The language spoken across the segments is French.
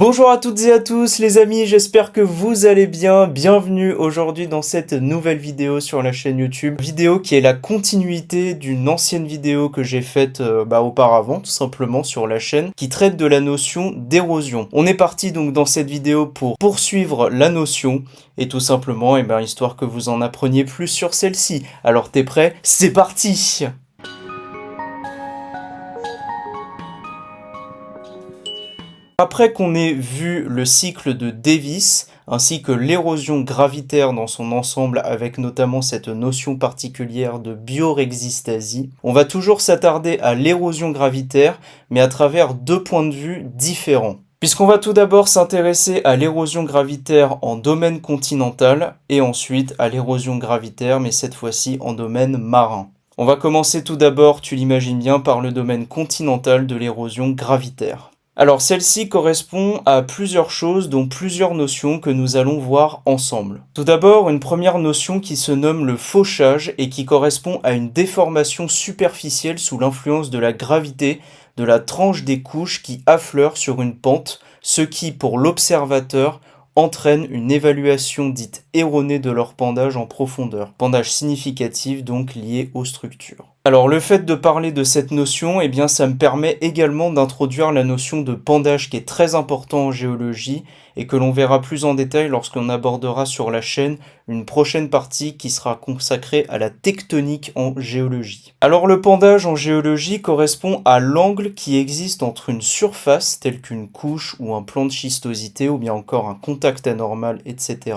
Bonjour à toutes et à tous les amis, j'espère que vous allez bien. Bienvenue aujourd'hui dans cette nouvelle vidéo sur la chaîne YouTube. Vidéo qui est la continuité d'une ancienne vidéo que j'ai faite auparavant, tout simplement sur la chaîne, qui traite de la notion d'érosion. On est parti donc dans cette vidéo pour poursuivre la notion et tout simplement, histoire que vous en appreniez plus sur celle-ci. Alors t'es prêt? C'est parti! Après qu'on ait vu le cycle de Davis, ainsi que l'érosion gravitaire dans son ensemble avec notamment cette notion particulière de biorexistasie, on va toujours s'attarder à l'érosion gravitaire, mais à travers deux points de vue différents. Puisqu'on va tout d'abord s'intéresser à l'érosion gravitaire en domaine continental, et ensuite à l'érosion gravitaire, mais cette fois-ci en domaine marin. On va commencer tout d'abord, tu l'imagines bien, par le domaine continental de l'érosion gravitaire. Alors celle-ci correspond à plusieurs choses, dont plusieurs notions que nous allons voir ensemble. Tout d'abord, une première notion qui se nomme le fauchage et qui correspond à une déformation superficielle sous l'influence de la gravité de la tranche des couches qui affleure sur une pente, ce qui, pour l'observateur, entraîne une évaluation dite erronée de leur pendage en profondeur. Pendage significatif donc lié aux structures. Alors le fait de parler de cette notion, ça me permet également d'introduire la notion de pendage qui est très important en géologie et que l'on verra plus en détail lorsqu'on abordera sur la chaîne une prochaine partie qui sera consacrée à la tectonique en géologie. Alors le pendage en géologie correspond à l'angle qui existe entre une surface telle qu'une couche ou un plan de schistosité ou bien encore un contact anormal, etc.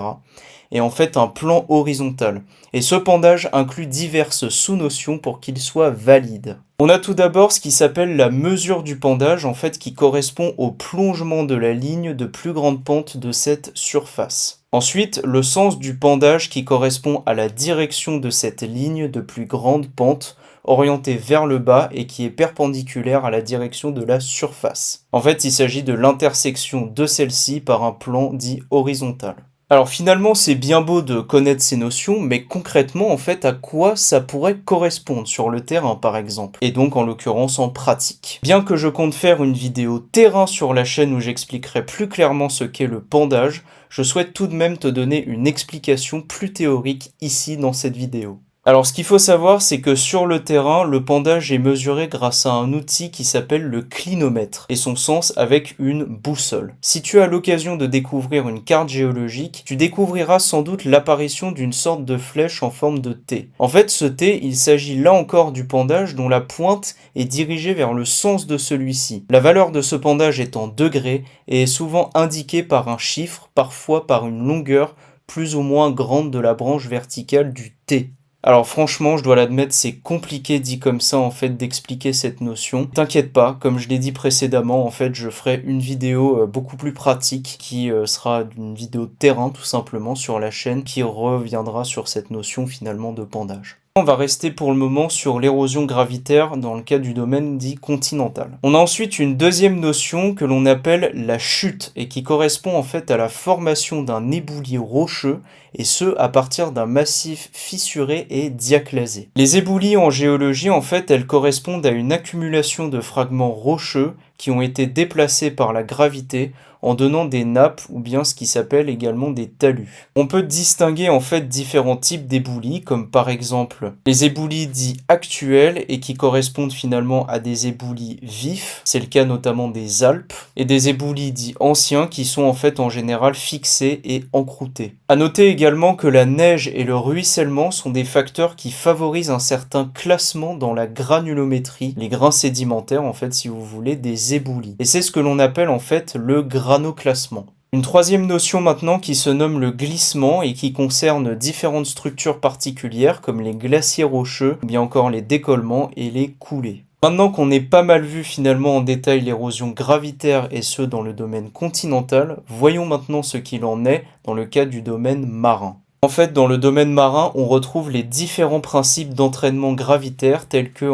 et en fait un plan horizontal. Et ce pendage inclut diverses sous-notions pour qu'il soit valide. On a tout d'abord ce qui s'appelle la mesure du pendage, en fait qui correspond au plongement de la ligne de plus grande pente de cette surface. Ensuite, le sens du pendage qui correspond à la direction de cette ligne de plus grande pente orientée vers le bas et qui est perpendiculaire à la direction de la surface. En fait, il s'agit de l'intersection de celle-ci par un plan dit horizontal. Alors finalement, c'est bien beau de connaître ces notions, mais concrètement, en fait, à quoi ça pourrait correspondre sur le terrain, par exemple, et donc en l'occurrence en pratique. Bien que je compte faire une vidéo terrain sur la chaîne où j'expliquerai plus clairement ce qu'est le pendage, je souhaite tout de même te donner une explication plus théorique ici dans cette vidéo. Alors ce qu'il faut savoir, c'est que sur le terrain, le pendage est mesuré grâce à un outil qui s'appelle le clinomètre et son sens avec une boussole. Si tu as l'occasion de découvrir une carte géologique, tu découvriras sans doute l'apparition d'une sorte de flèche en forme de T. En fait, ce T, il s'agit là encore du pendage dont la pointe est dirigée vers le sens de celui-ci. La valeur de ce pendage est en degrés et est souvent indiquée par un chiffre, parfois par une longueur plus ou moins grande de la branche verticale du T. Alors franchement, je dois l'admettre, c'est compliqué dit comme ça en fait d'expliquer cette notion. T'inquiète pas, comme je l'ai dit précédemment, en fait je ferai une vidéo beaucoup plus pratique qui sera une vidéo de terrain tout simplement sur la chaîne qui reviendra sur cette notion finalement de pendage. On va rester pour le moment sur l'érosion gravitaire dans le cas du domaine dit continental. On a ensuite une deuxième notion que l'on appelle la chute et qui correspond en fait à la formation d'un éboulis rocheux et ce à partir d'un massif fissuré et diaclasé. Les éboulis en géologie en fait elles correspondent à une accumulation de fragments rocheux qui ont été déplacés par la gravité en donnant des nappes ou bien ce qui s'appelle également des talus. On peut distinguer en fait différents types d'éboulis comme par exemple les éboulis dits actuels et qui correspondent finalement à des éboulis vifs, c'est le cas notamment des Alpes, et des éboulis dits anciens qui sont en fait en général fixés et encroutés. À noter également que la neige et le ruissellement sont des facteurs qui favorisent un certain classement dans la granulométrie, les grains sédimentaires en fait si vous voulez des éboulis. Et c'est ce que l'on appelle en fait le granoclassement. Une troisième notion maintenant qui se nomme le glissement et qui concerne différentes structures particulières comme les glaciers rocheux, ou bien encore les décollements et les coulées. Maintenant qu'on ait pas mal vu finalement en détail l'érosion gravitaire et ce dans le domaine continental, voyons maintenant ce qu'il en est dans le cas du domaine marin. En fait, dans le domaine marin, on retrouve les différents principes d'entraînement gravitaire tels que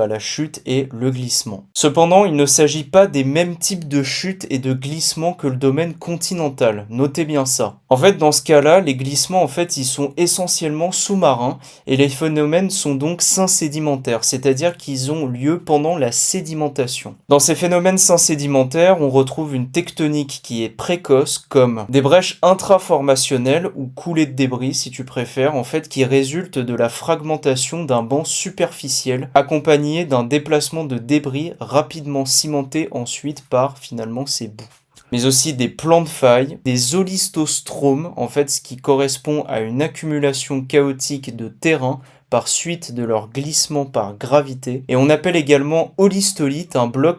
la chute et le glissement. Cependant, il ne s'agit pas des mêmes types de chute et de glissement que le domaine continental. Notez bien ça. En fait, dans ce cas-là, les glissements, ils sont essentiellement sous-marins et les phénomènes sont donc synsédimentaires, c'est-à-dire qu'ils ont lieu pendant la sédimentation. Dans ces phénomènes synsédimentaires, on retrouve une tectonique qui est précoce comme des brèches intraformationnelles ou coulées de débris si tu préfères, qui résulte de la fragmentation d'un banc superficiel accompagné d'un déplacement de débris rapidement cimenté ensuite par finalement ces bouts. Mais aussi des plans de faille, des olistostromes, ce qui correspond à une accumulation chaotique de terrain par suite de leur glissement par gravité. Et on appelle également olistolite un bloc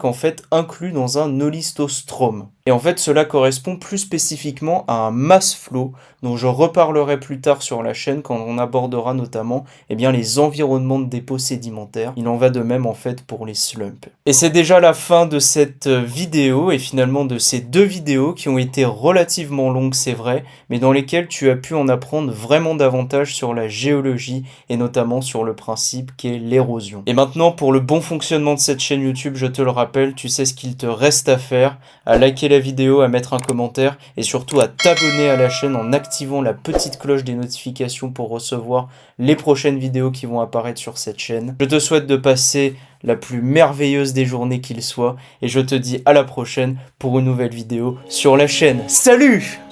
inclus dans un olistostrome. Et cela correspond plus spécifiquement à un mass flow dont je reparlerai plus tard sur la chaîne quand on abordera notamment les environnements de dépôt sédimentaires. Il en va de même pour les slumps. Et c'est déjà la fin de cette vidéo et finalement de ces deux vidéos qui ont été relativement longues, c'est vrai, mais dans lesquelles tu as pu en apprendre vraiment davantage sur la géologie et notamment sur le principe qu'est l'érosion. Et maintenant, pour le bon fonctionnement de cette chaîne YouTube, je te le rappelle, tu sais ce qu'il te reste à faire, à liker la vidéo, à mettre un commentaire et surtout à t'abonner à la chaîne en activant la petite cloche des notifications pour recevoir les prochaines vidéos qui vont apparaître sur cette chaîne. Je te souhaite de passer la plus merveilleuse des journées qu'il soit et je te dis à la prochaine pour une nouvelle vidéo sur la chaîne. Salut!